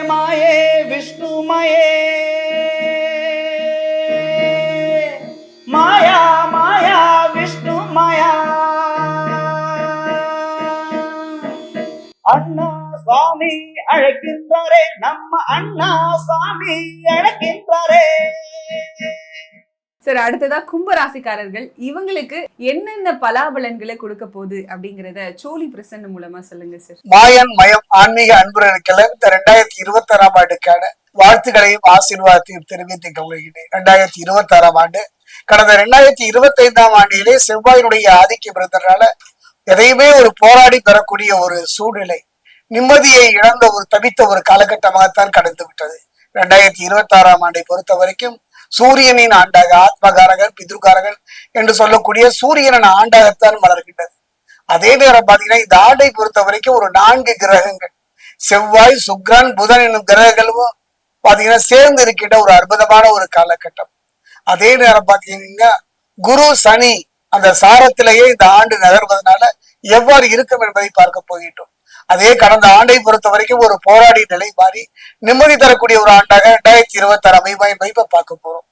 மாயே விஷ்ணுமயே மாயா மாயா விஷ்ணு மாயா. அண்ணா சுவாமி அழைக்கின்றாரே, நம்ம அண்ணா சுவாமி அழைக்கின்றாரே. சார், அடுத்ததா கும்பராசிக்காரர்கள், இவங்களுக்கு என்னென்ன பலாபலன்களை கொடுக்க போகுது அப்படிங்கறத சோழி பிரசன்ன மூலமா சொல்லுங்க சார். மாயன் மயம் ஆன்மீக அன்பர்களுக்கெல்லாம் இந்த 2026ஆம் ஆண்டுக்கான வாழ்த்துக்களையும் ஆசீர்வாதத்தையும் தெரிவித்துக் கொள்கிறேன். 2026ஆம் ஆண்டு கடந்த 2025ஆம் ஆண்டிலே செவ்வாயினுடைய ஆதிக்கம் இருந்ததுனால எதையுமே ஒரு போராடி பெறக்கூடிய ஒரு சூழ்நிலை, நிம்மதியை இழந்த ஒரு தவித்த ஒரு காலகட்டமாகத்தான் கடந்து விட்டது. 2026ஆம் ஆண்டை பொறுத்த வரைக்கும் சூரியனின் ஆண்டாக, ஆத்மகாரகன் பித்ருகாரகன் என்று சொல்லக்கூடிய சூரியனின் ஆண்டாகத்தான் மலர்கின்றது. அதே நேரம் பாத்தீங்கன்னா இந்த ஆண்டை பொறுத்த வரைக்கும் ஒரு 4 கிரகங்கள், செவ்வாய் சுக்கிரன் புதன் என்னும் கிரகங்களும் பாத்தீங்கன்னா சேர்ந்து இருக்கின்ற ஒரு அற்புதமான ஒரு காலகட்டம். அதே நேரம் பாத்தீங்கன்னா குரு சனி அந்த சாரத்திலேயே இந்த ஆண்டு நகர்வதனால எவ்வாறு இருக்கும் என்பதை பார்க்க போகிட்டோம். அதே கடந்த ஆண்டை பொறுத்த வரைக்கும் ஒரு போராடி நிலை மாறி நிம்மதி தரக்கூடிய ஒரு ஆண்டாக 2026 பார்க்க போறோம்.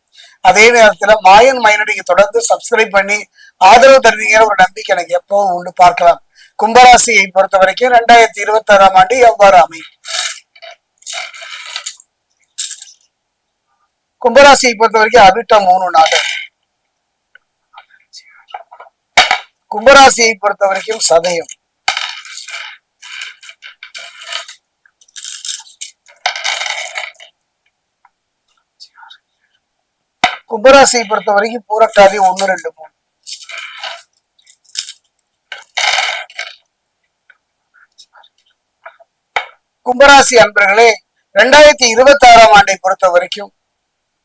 அதே நேரத்துல மாயன் மயனடிக்கு தொடர்ந்து சப்ஸ்கிரைப் பண்ணி ஆதரவு தருவீங்கிற ஒரு நம்பிக்கை எனக்கு எப்பவும் உண்டு. பார்க்கலாம் கும்பராசியை பொறுத்த வரைக்கும் 2026ஆம் ஆண்டு எவ்வாறு அமையும். கும்பராசியை பொறுத்த வரைக்கும் அபிட்டம் 3 நாள். கும்பராசியை பொறுத்த வரைக்கும் சதயம், கும்பராசியை பொறுத்த வரைக்கும் பூரட்டாதி 1, 2, 3. கும்பராசி அன்பர்களே, 2026ஆம் ஆண்டை பொறுத்த வரைக்கும்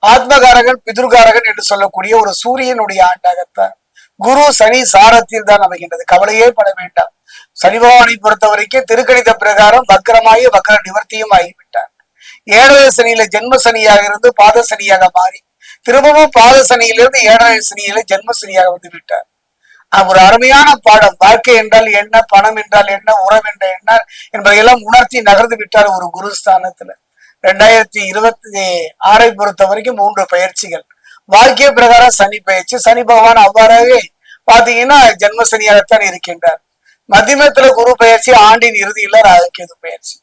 ஆத்மகாரகன் பிதுர்காரகன் என்று சொல்லக்கூடிய ஒரு சூரியனுடைய ஆண்டாகத்தான் குரு சனி சாரத்தில் தான் அமைகின்றது. கவலையே பட வேண்டாம். சனி பகவானை பொறுத்த வரைக்கும் திருக்கணித பிரகாரம் வக்கரமாகி வக்கர நிவர்த்தியும் ஆகிவிட்டார். 7வது சனியில ஜென்ம சனியாக இருந்து பாத சனியாக மாறி திரும்பவும் பாத சனியிலிருந்து 7வது சனியில ஜென்ம சனியாக வந்து விட்டார். ஒரு அருமையான பாடம். வாழ்க்கை என்றால் என்ன, பணம் என்றால் என்ன, உறவு என்ற என்ன என்பதையெல்லாம் உணர்த்தி நகர்ந்து விட்டார் ஒரு குருஸ்தானத்துல. 2026 பொறுத்த வரைக்கும் 3 பயிற்சிகள். வாழ்க்கை பிரகாரம் சனி பயிற்சி. சனி பகவான் அவ்வாறாகவே பாத்தீங்கன்னா ஜென்ம சனியாகத்தான் இருக்கின்றார். மத்தியமத்துல குரு பயிற்சி, ஆண்டின் இறுதியில ராகுகேது பயிற்சி.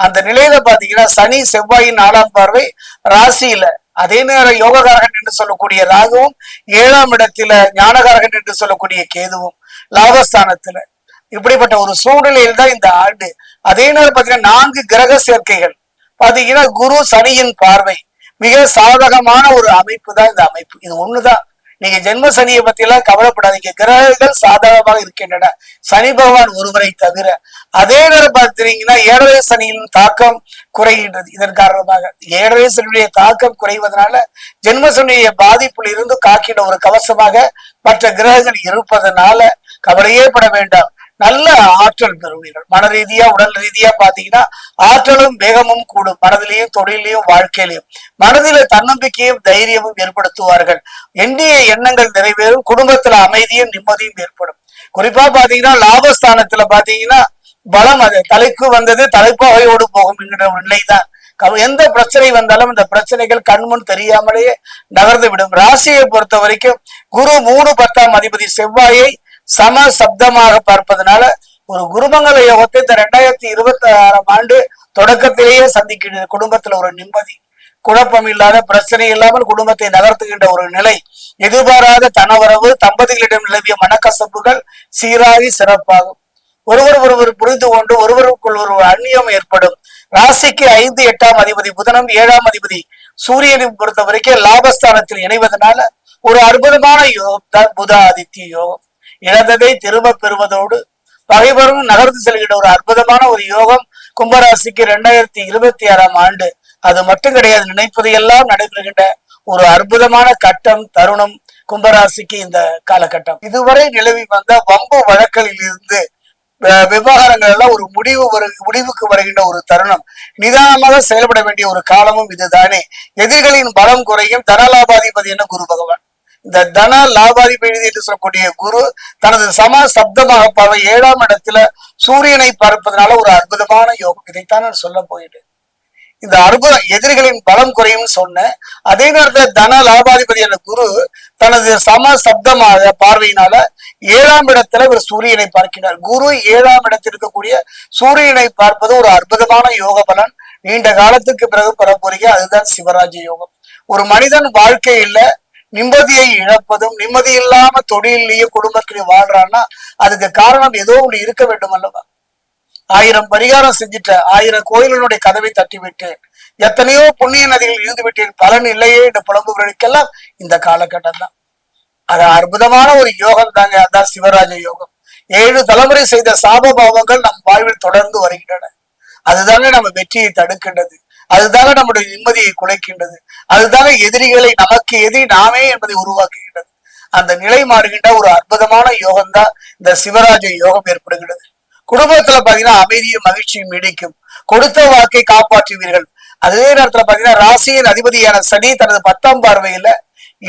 அந்த நிலையில பாத்தீங்கன்னா சனி செவ்வாயின் 4ஆம் பார்வை ராசியில, அதே நேரம் யோககாரகன் என்று சொல்லக்கூடிய ராகுவும் 7ஆம் இடத்துல ஞானகாரகன் என்று சொல்லக்கூடிய கேதுவும் லாபஸ்தானத்துல. இப்படிப்பட்ட ஒரு சூழ்நிலையில் தான் இந்த ஆண்டு. அதே நேரம் பாத்தீங்கன்னா 4 கிரக சேர்க்கைகள் பாத்தீங்கன்னா குரு சனியின் பார்வை மிக சாதகமான ஒரு அமைப்பு தான் இந்த அமைப்பு. இது ஒண்ணுதான். நீங்க ஜென்ம சனியை பத்தி எல்லாம் கவலைப்படாதீங்க. கிரகங்கள் சாதகமாக இருக்கின்றன, சனி பகவான் ஒருவரை தவிர. அதே நேரம் பார்த்தீங்கன்னா 7வது சனியின் தாக்கம் குறைகின்றது. இதன் காரணமாக 7வது சனியுடைய தாக்கம் குறைவதனால ஜென்ம சனியுடைய பாதிப்பில் இருந்து காக்கின்ற ஒரு கவசமாக மற்ற கிரகங்கள் இருப்பதனால கவலையே பட வேண்டாம். நல்ல ஆற்றல் பெறுவீர்கள். மன ரீதியா உடல் ரீதியா பாத்தீங்கன்னா ஆற்றலும் வேகமும் கூடும். மனதிலையும் தொழிலையும் வாழ்க்கையிலையும் மனதில தன்னம்பிக்கையும் தைரியமும் ஏற்படுத்துவார்கள். எண்ணிய எண்ணங்கள் நிறைவேறும். குடும்பத்துல அமைதியும் நிம்மதியும் ஏற்படும். குறிப்பா பாத்தீங்கன்னா லாபஸ்தானத்துல பாத்தீங்கன்னா பலம், அது தலைக்கு வந்தது தலைப்பாகையோடு போகும் என்கிற ஒரு நிலைதான். எந்த பிரச்சனை வந்தாலும் இந்த பிரச்சனைகள் கண்முன் தெரியாமலேயே நகர்ந்து விடும். ராசியை பொறுத்த வரைக்கும் குரு 3, 10ஆம் அதிபதி செவ்வாயை சம சப்தமாக பார்ப்பதனால ஒரு குருமங்கல யோகத்தை இந்த 2026ஆம் ஆண்டு தொடக்கத்திலேயே சந்திக்கின்ற குடும்பத்துல ஒரு நிம்மதி, குழப்பம் இல்லாத, பிரச்சனை இல்லாமல் குடும்பத்தை நகர்த்துகின்ற ஒரு நிலை, எதிர்பாராத தனவரவு, தம்பதிகளிடம் நிலவிய மனக்கசப்புகள் சீராகி சிறப்பாகும். ஒருவர் புரிந்து கொண்டு ஒருவருக்குள் ஒரு அந்நியம் ஏற்படும். ராசிக்கு 5, 8ஆம் அதிபதி புதனும் 7ஆம் அதிபதி சூரியனையும் பொறுத்த வரைக்கும் லாபஸ்தானத்தில் இணைவதனால ஒரு அற்புதமான யோகம் தான் புத ஆதித்ய யோகம். இழந்ததை திரும்ப பெறுவதோடு பகைவரும் நகர்ந்து செல்கின்ற ஒரு அற்புதமான ஒரு யோகம் கும்பராசிக்கு 2026ஆம் ஆண்டு. அது மட்டும் கிடையாது, நினைப்பதையெல்லாம் நடைபெறுகின்ற ஒரு அற்புதமான கட்டம், தருணம் கும்பராசிக்கு இந்த காலகட்டம். இதுவரை நிலவி வந்த வம்பு வழக்கலில் இருந்து விவகாரங்கள் எல்லாம் ஒரு முடிவுக்கு வருகின்ற ஒரு தருணம். நிதானமாக செயல்பட வேண்டிய ஒரு காலமும் இதுதானே. எதிரிகளின் பலம் குறையும். தனலாபாதிபதி என்ன குரு பகவான். இந்த தன லாபாதிபதி என்று சொல்லக்கூடிய குரு தனது சம சப்தமாக பார்வை 7ஆம் இடத்துல சூரியனை பார்ப்பதனால ஒரு அற்புதமான யோகம். இதைத்தான் நான் சொல்ல போயிட்டேன். இந்த அற்புத எதிரிகளின் பலம் குறையும் சொன்ன அதே நேரத்துல தன லாபாதிபதியான குரு தனது சம சப்தமாக பார்வையினால 7ஆம் இடத்துல ஒரு சூரியனை பார்க்கிறார். குரு 7ஆம் இடத்தில் இருக்கக்கூடிய சூரியனை பார்ப்பது ஒரு அற்புதமான யோக பலன். நீண்ட காலத்துக்கு பிறகு பெறப்போறீங்க. அதுதான் சிவராஜ யோகம். ஒரு மனிதன் வாழ்க்கையில நிம்மதியை இழப்பதும் நிம்மதி இல்லாம தொழிலையே குடும்பத்திலேயே வாழ்றான்னா அதுக்கு காரணம் ஏதோ ஒன்று இருக்க வேண்டும் அல்லவா? 1000 பரிகாரம் செஞ்சுட்டேன், 1000 கோயில்களுடைய கதவை தட்டிவிட்டேன், எத்தனையோ புண்ணிய நதிகள் இருந்து விட்டேன், பலன் இல்லையே என்று புலம்புகளுக்கெல்லாம் இந்த காலகட்டம் தான். அது அற்புதமான ஒரு யோகம் தாங்க. அதான் சிவராஜ யோகம். 7 தலைமுறை செய்த சாப பாவங்கள் நம் வாழ்வில் தொடர்ந்து வருகின்றன. அதுதாங்க நம்ம வெற்றியை தடுக்கின்றது. அதுதாங்க நம்முடைய நிம்மதியை குலைக்கின்றது. அதுதாங்க எதிரிகளை நமக்கு எதிரி நாமே என்பதை உருவாக்குகின்றது. அந்த நிலை மாறுகின்ற ஒரு அற்புதமான யோகம் தான் இந்த சிவராஜ யோகம் ஏற்படுகிறது. குடும்பத்துல பாத்தீங்கன்னா அமைதியும் மகிழ்ச்சியும் நீடிக்கும். கொடுத்த வாக்கை காப்பாற்றுவீர்கள். அதே நேரத்துல பாத்தீங்கன்னா ராசியின் அதிபதியான சனி தனது 10ஆம் பார்வையில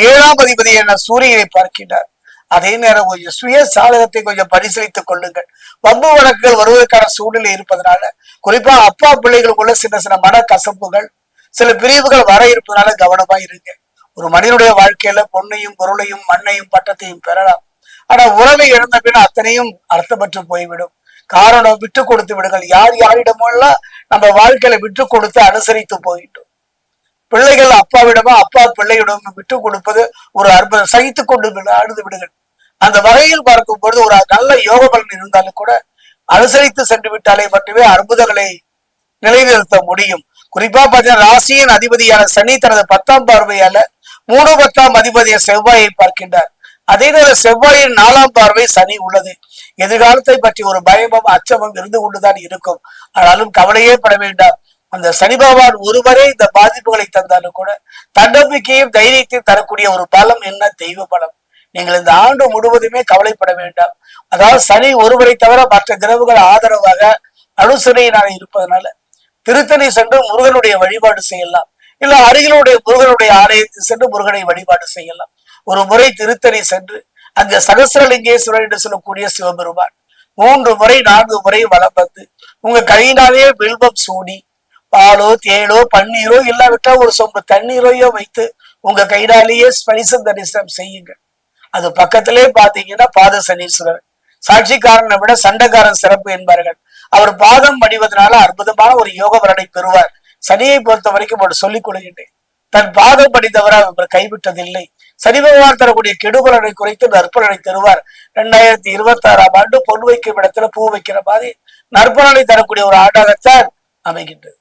7ஆம் அதிபதியான சூரியனை பார்க்கின்றார். அதே நேரம் கொஞ்சம் சுய சாதகத்தை கொஞ்சம் பரிசீலித்துக் கொள்ளுங்கள். வம்பு வழக்குகள் வருவதற்கான சூழ்நிலை இருப்பதனால, குறிப்பா அப்பா பிள்ளைகளுக்குள்ள சின்ன சின்ன மன கசப்புகள், சில பிரிவுகள் வர இருப்பதனால கவனமா இருங்க. ஒரு மனிதனுடைய வாழ்க்கையில பொன்னையும் பொருளையும் மண்ணையும் பட்டத்தையும் பெறலாம். ஆனா உறவை இழந்த பின் அத்தனையும் அர்த்தமற்று போய்விடும். காரணம் விட்டு கொடுத்து விடுங்கள். யார் யாரிடமெல்லாம் நம்ம வாழ்க்கையில விட்டு கொடுத்து அனுசரித்து போயிட்டோம். பிள்ளைகள் அப்பாவிடமோ அப்பா பிள்ளையிடமோ விட்டு கொடுப்பது ஒரு அற்புதம். சகித்து கொண்டு அழுது விடுங்கள். அந்த வகையில் பார்க்கும் பொழுது ஒரு நல்ல யோக பலன் இருந்தாலும் கூட அனுசரித்து சென்று விட்டாலே மட்டுமே அற்புதங்களை நிலைநிறுத்த முடியும். குறிப்பா பார்த்தீங்கன்னா ராசியின் அதிபதியான சனி தனது 10ஆம் பார்வையால 3 10ஆம் அதிபதிய செவ்வாயை பார்க்கின்றார். அதே நேரம் செவ்வாயின் 4ஆம் பார்வை சனி உள்ளது. எதிர்காலத்தை பற்றி ஒரு பயமும் அச்சமும் இருந்து கொண்டுதான் இருக்கும். ஆனாலும் கவலையே பட வேண்டாம். அந்த சனி பகவான் ஒருவரே இந்த பாதிப்புகளை தந்தாலும் கூட தன்னம்பிக்கையும் தைரியத்தையும் தரக்கூடிய ஒரு பலம் என்ன? தெய்வ பலம். நீங்கள் இந்த ஆண்டு முழுவதுமே கவலைப்பட வேண்டாம். அதாவது சனி ஒருவரை தவிர மற்ற கிரகங்கள் ஆதரவாக அனுசரணையினால இருப்பதனால திருத்தணி சென்று முருகனுடைய வழிபாடு செய்யலாம். இல்ல அருகிலுடைய முருகனுடைய ஆலயத்தில் சென்று முருகனை வழிபாடு செய்யலாம். ஒரு முறை திருத்தணி சென்று அங்க சகசிரலிங்கேஸ்வரர் என்று சொல்லக்கூடிய சிவபெருமான் 3 முறை 4 முறை வலம் வந்து உங்க கையினாலே வில்வம் சூடி பாலோ தேனோ பன்னீரோ இல்லாவிட்டா ஒரு சொம்பு தண்ணீரையோ வைத்து உங்க கையினாலேயே ஸ்பரிசம் தரிசனம் செய்யுங்க. அது பக்கத்திலே பாத்தீங்கன்னா பாத சனீஸ்வரர். சாட்சிக்காரனை விட சண்டைக்காரன் சிறப்பு என்பார்கள். அவர் பாதம் படிவதனால அற்புதமான ஒரு யோக பலனை பெறுவார். சனியை பொறுத்த வரைக்கும் அவர் சொல்லிக் கொள்கின்றேன், தன் பாதம் படித்தவரை அவர் கைவிட்டதில்லை. சனி பகவான் தரக்கூடிய கெடுபலனை குறைத்து நற்பலனை தருவார். 2026ஆம் ஆண்டு பொன் வைக்கும் இடத்துல பூ வைக்கிற மாதிரி நற்பலனை தரக்கூடிய ஒரு ஆண்டாகத்தான் அமைகின்றது.